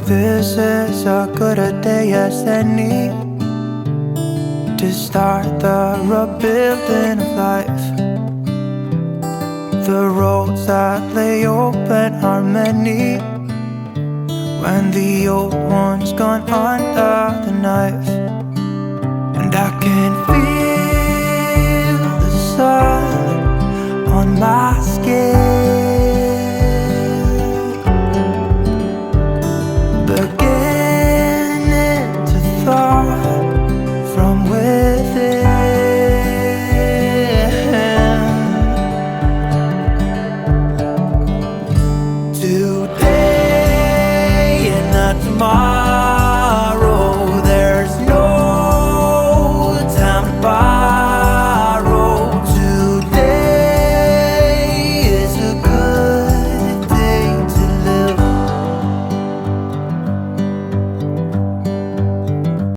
This is a good a day as any to start the rebuilding of life. The roads that lay open are many when the old one's gone under the knife. And I can feel the sun on my skin, beginning to thaw from within. Today and not tomorrow,